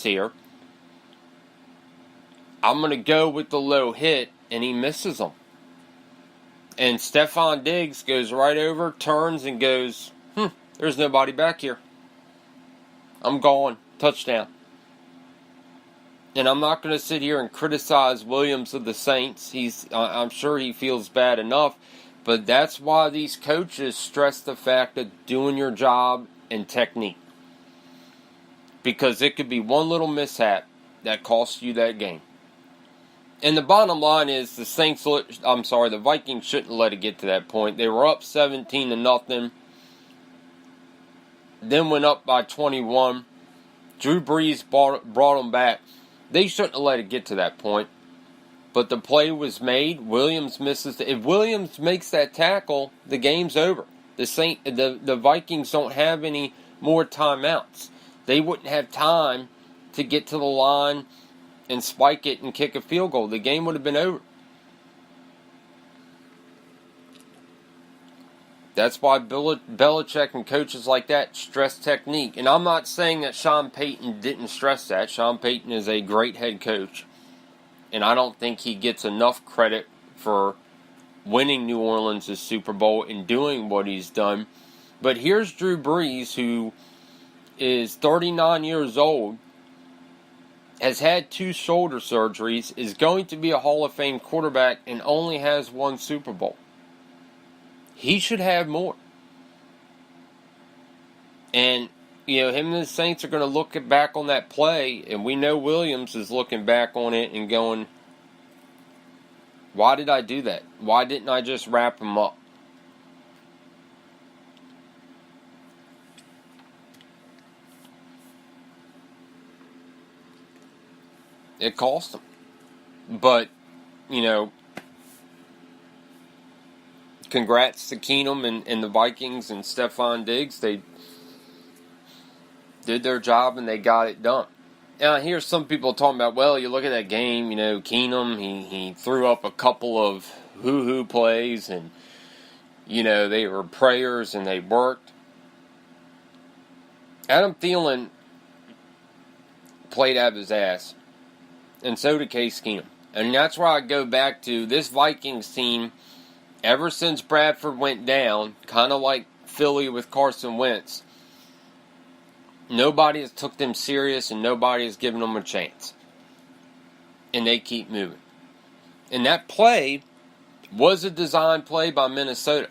here. I'm going to go with the low hit, and he misses them. And Stefon Diggs goes right over, turns, and goes, there's nobody back here. I'm going. Touchdown. And I'm not going to sit here and criticize Williams of the Saints. I'm sure he feels bad enough. But that's why these coaches stress the fact of doing your job and technique. Because it could be one little mishap that costs you that game. And the bottom line is the Vikings shouldn't let it get to that point. They were up 17-0. Then went up by 21. Drew Brees brought them back. They shouldn't have let it get to that point. But the play was made. Williams misses. If Williams makes that tackle, the game's over. The Vikings don't have any more timeouts. They wouldn't have time to get to the line and spike it and kick a field goal. The game would have been over. That's why Belichick and coaches like that stress technique. And I'm not saying that Sean Payton didn't stress that. Sean Payton is a great head coach. And I don't think he gets enough credit for winning New Orleans' Super Bowl and doing what he's done. But here's Drew Brees, who is 39 years old, has had 2 shoulder surgeries, is going to be a Hall of Fame quarterback, and only has 1 Super Bowl. He should have more. And, him and the Saints are going to look back on that play, and we know Williams is looking back on it and going, why did I do that? Why didn't I just wrap him up? It cost him. But, congrats to Keenum and the Vikings and Stefon Diggs. They did their job and they got it done. Now, I hear some people talking about, well, you look at that game, Keenum, he threw up a couple of hoo-hoo plays and, they were prayers and they worked. Adam Thielen played out of his ass. And so did Case Keenum. And that's where I go back to this Vikings team. Ever since Bradford went down, kind of like Philly with Carson Wentz, nobody has took them serious and nobody has given them a chance. And they keep moving. And that play was a design play by Minnesota.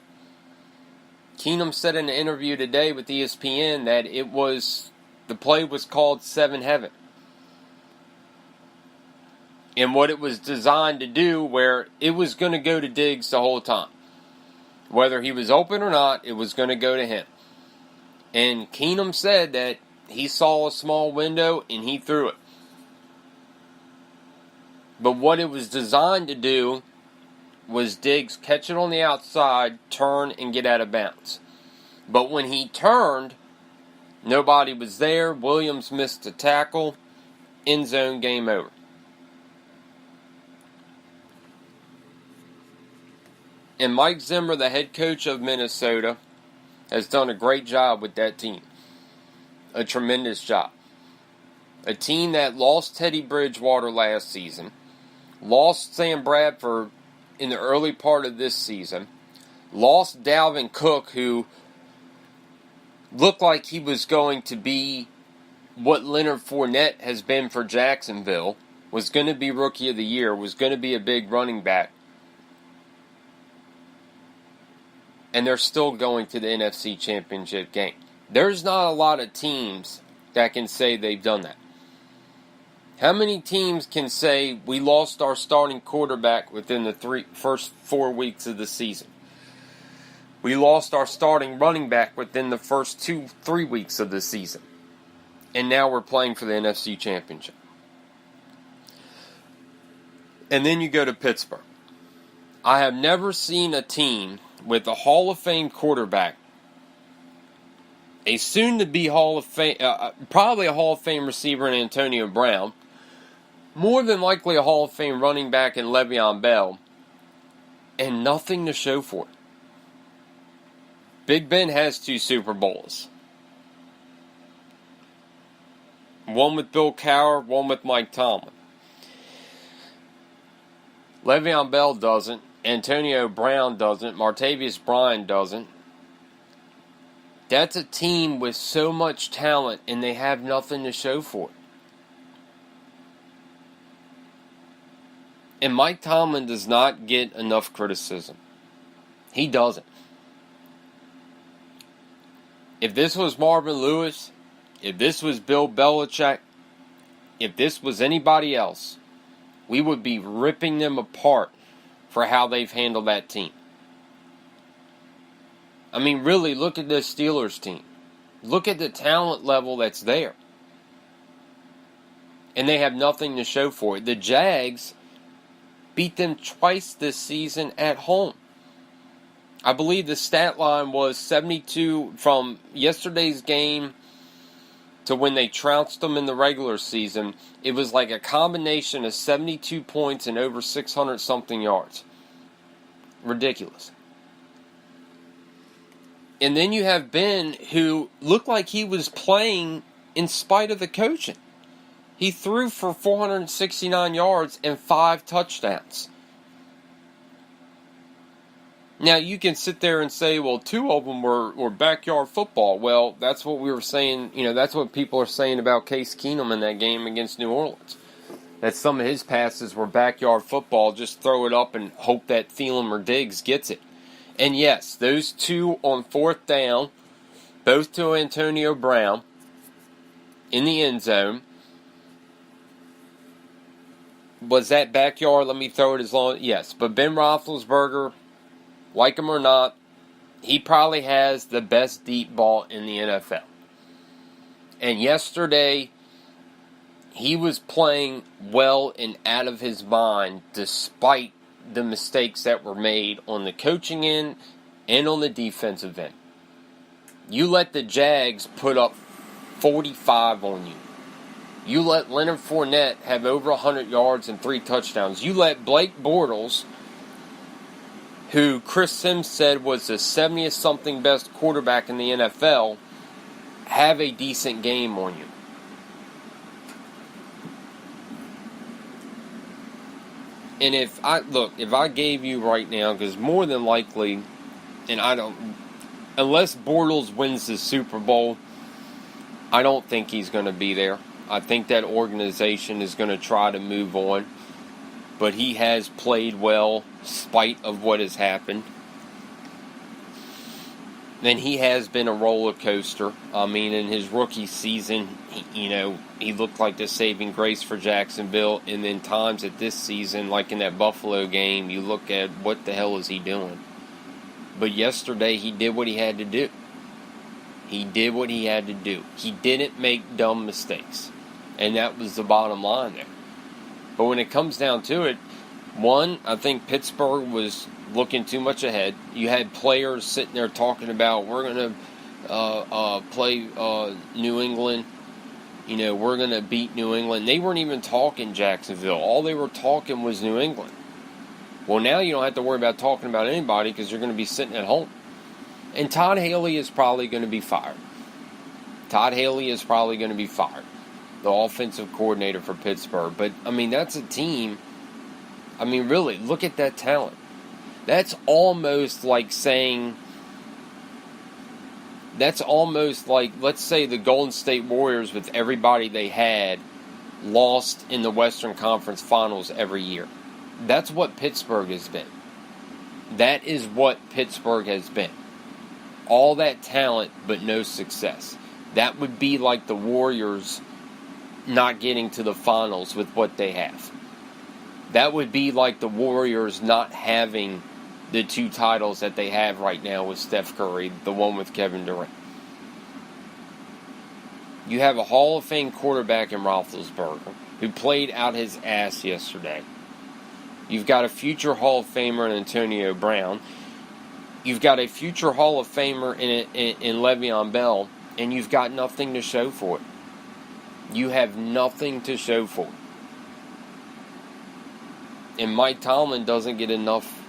Keenum said in an interview today with ESPN that the play was called 7 Heaven. And what it was designed to do, where it was going to go to Diggs the whole time. Whether he was open or not, it was going to go to him. And Keenum said that he saw a small window and he threw it. But what it was designed to do was Diggs catch it on the outside, turn, and get out of bounds. But when he turned, nobody was there. Williams missed a tackle. End zone, game over. And Mike Zimmer, the head coach of Minnesota, has done a great job with that team. A tremendous job. A team that lost Teddy Bridgewater last season, lost Sam Bradford in the early part of this season, lost Dalvin Cook, who looked like he was going to be what Leonard Fournette has been for Jacksonville, was going to be Rookie of the Year, was going to be a big running back. And they're still going to the NFC Championship game. There's not a lot of teams that can say they've done that. How many teams can say we lost our starting quarterback within the first 4 weeks of the season? We lost our starting running back within the first 2-3 weeks of the season. And now we're playing for the NFC Championship. And then you go to Pittsburgh. I have never seen a team with a Hall of Fame quarterback, a soon-to-be Hall of Fame, probably a Hall of Fame receiver in Antonio Brown, more than likely a Hall of Fame running back in Le'Veon Bell, and nothing to show for it. Big Ben has 2 Super Bowls. One with Bill Cowher, one with Mike Tomlin. Le'Veon Bell doesn't. Antonio Brown doesn't. Martavis Bryant doesn't. That's a team with so much talent, and they have nothing to show for it. And Mike Tomlin does not get enough criticism. He doesn't. If this was Marvin Lewis, if this was Bill Belichick, if this was anybody else, we would be ripping them apart for how they've handled that team. I mean, really, look at this Steelers team. Look at the talent level that's there. And they have nothing to show for it. The Jags beat them twice this season at home. I believe the stat line was 72 from yesterday's game to when they trounced them in the regular season. It was like a combination of 72 points and over 600 something yards. Ridiculous. And then you have Ben, who looked like he was playing in spite of the coaching. He threw for 469 yards and 5 touchdowns. Now, you can sit there and say, well, 2 of them were backyard football. Well, that's what we were saying. You know, that's what people are saying about Case Keenum in that game against New Orleans. That some of his passes were backyard football. Just throw it up and hope that Thielen or Diggs gets it. And yes, those 2 on 4th down, both to Antonio Brown in the end zone. Was that backyard? Let me throw it as long. Yes, but Ben Roethlisberger, like him or not, he probably has the best deep ball in the NFL. And yesterday, he was playing well and out of his mind despite the mistakes that were made on the coaching end and on the defensive end. You let the Jags put up 45 on you. You let Leonard Fournette have over 100 yards and 3 touchdowns. You let Blake Bortles, who Chris Sims said was the 70th-something best quarterback in the NFL, have a decent game on you. And if I gave you right now, because more than likely, unless Bortles wins the Super Bowl, I don't think he's going to be there. I think that organization is going to try to move on. But he has played well, spite of what has happened. And he has been a roller coaster. I mean, in his rookie season, he looked like the saving grace for Jacksonville. And then times at this season, like in that Buffalo game, you look at what the hell is he doing? But yesterday, he did what he had to do. He did what he had to do. He didn't make dumb mistakes. And that was the bottom line there. But when it comes down to it, one, I think Pittsburgh was looking too much ahead. You had players sitting there talking about, we're going to play New England. We're going to beat New England. They weren't even talking Jacksonville. All they were talking was New England. Well, now you don't have to worry about talking about anybody because you're going to be sitting at home. And Todd Haley is probably going to be fired. The offensive coordinator for Pittsburgh. But, that's a team. Really, look at that talent. That's almost like saying, let's say the Golden State Warriors, with everybody they had, lost in the Western Conference Finals every year. That's what Pittsburgh has been. That is what Pittsburgh has been. All that talent, but no success. That would be like the Warriors not getting to the finals with what they have. That would be like the Warriors not having the 2 titles that they have right now with Steph Curry, the one with Kevin Durant. You have a Hall of Fame quarterback in Roethlisberger who played out his ass yesterday. You've got a future Hall of Famer in Antonio Brown. You've got a future Hall of Famer in Le'Veon Bell, and you've got nothing to show for it. You have nothing to show for it. And Mike Tomlin doesn't get enough.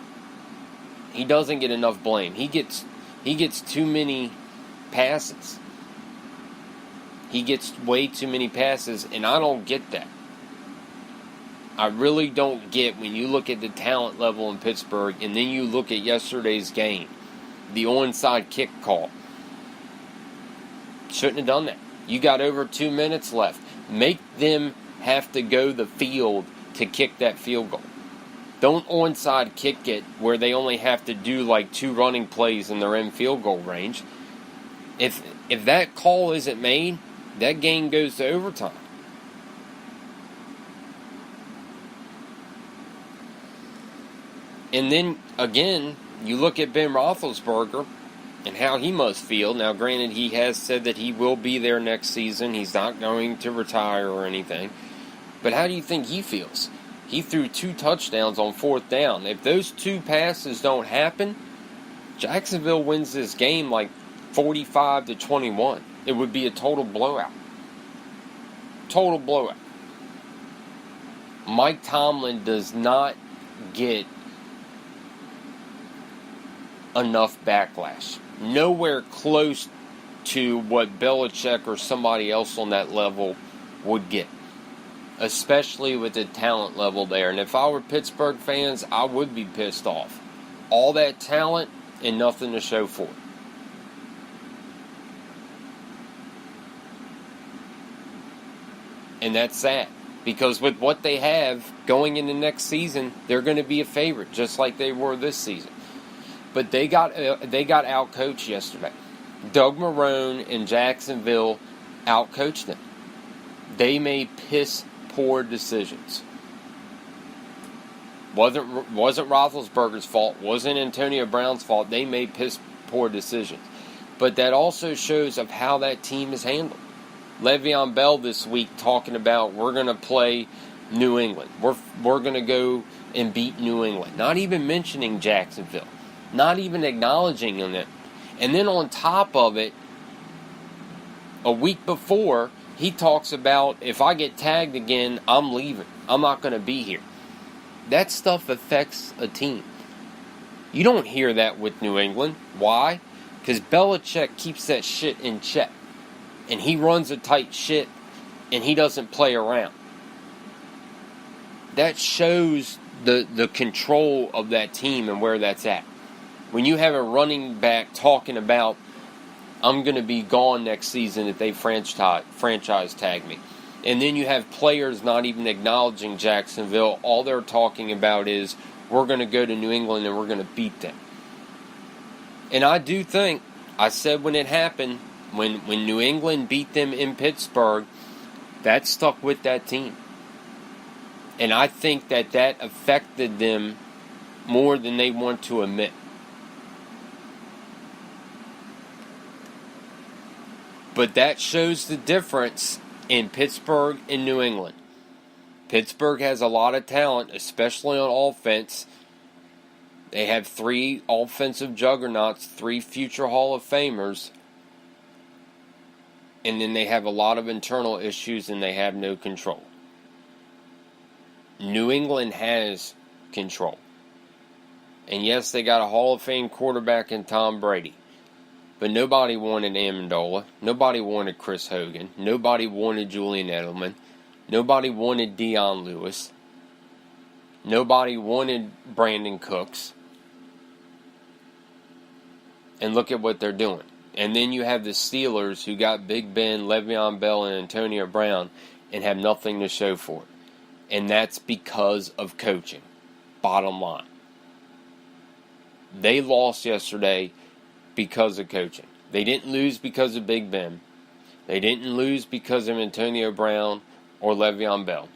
He doesn't get enough blame. He gets too many passes. He gets way too many passes, and I don't get that. I really don't get when you look at the talent level in Pittsburgh, and then you look at yesterday's game, the onside kick call. Shouldn't have done that. You got over 2 minutes left. Make them have to go the field to kick that field goal. Don't onside kick it where they only have to do like 2 running plays and they're in field goal range. If that call isn't made, that game goes to overtime. And then, again, you look at Ben Roethlisberger and how he must feel. Now, granted, he has said that he will be there next season. He's not going to retire or anything. But how do you think he feels? He threw 2 touchdowns on 4th down. If those 2 passes don't happen, Jacksonville wins this game like 45-21. It would be a total blowout. Total blowout. Mike Tomlin does not get enough backlash. Nowhere close to what Belichick or somebody else on that level would get. Especially with the talent level there. And if I were Pittsburgh fans, I would be pissed off. All that talent and nothing to show for it. And that's sad. Because with what they have going into next season, they're going to be a favorite, just like they were this season. But they got out-coached yesterday. Doug Marrone in Jacksonville out-coached them. They made piss-poor decisions. Wasn't Roethlisberger's fault. Wasn't Antonio Brown's fault. They made piss-poor decisions. But that also shows of how that team is handled. Le'Veon Bell this week talking about we're going to play New England. We're going to go and beat New England. Not even mentioning Jacksonville. Not even acknowledging it. And then on top of it, a week before, he talks about if I get tagged again, I'm leaving. I'm not going to be here. That stuff affects a team. You don't hear that with New England. Why? Because Belichick keeps that shit in check. And he runs a tight ship, and he doesn't play around. That shows the control of that team and where that's at. When you have a running back talking about, I'm going to be gone next season if they franchise tag me. And then you have players not even acknowledging Jacksonville. All they're talking about is, we're going to go to New England and we're going to beat them. And I do think, I said when it happened, when New England beat them in Pittsburgh, that stuck with that team. And I think that affected them more than they want to admit. But that shows the difference in Pittsburgh and New England. Pittsburgh has a lot of talent, especially on offense. They have 3 offensive juggernauts, 3 future Hall of Famers. And then they have a lot of internal issues and they have no control. New England has control. And yes, they got a Hall of Fame quarterback in Tom Brady. But nobody wanted Amendola. Nobody wanted Chris Hogan. Nobody wanted Julian Edelman. Nobody wanted Dion Lewis. Nobody wanted Brandon Cooks. And look at what they're doing. And then you have the Steelers who got Big Ben, Le'Veon Bell, and Antonio Brown and have nothing to show for it. And that's because of coaching. Bottom line. They lost yesterday because of coaching. They didn't lose because of Big Ben. They didn't lose because of Antonio Brown or Le'Veon Bell.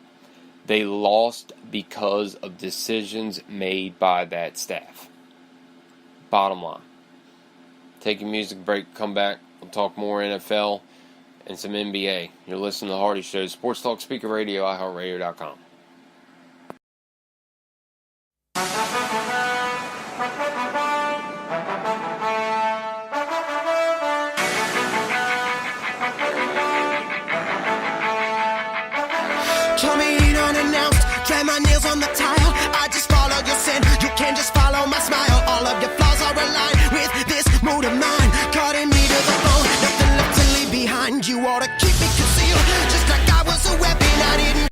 They lost because of decisions made by that staff. Bottom line. Take a music break, come back, we'll talk more NFL and some NBA. You're listening to The Hardy Show, Sports Talk Speaker Radio, iHeartRadio.com. Coming unannounced, drag my nails on the tile. I just follow your sin, you can just follow my smile. All of your flaws are aligned with this mood of mine. Cutting me to the bone, nothing left to leave behind. You ought to keep me was a weapon I didn't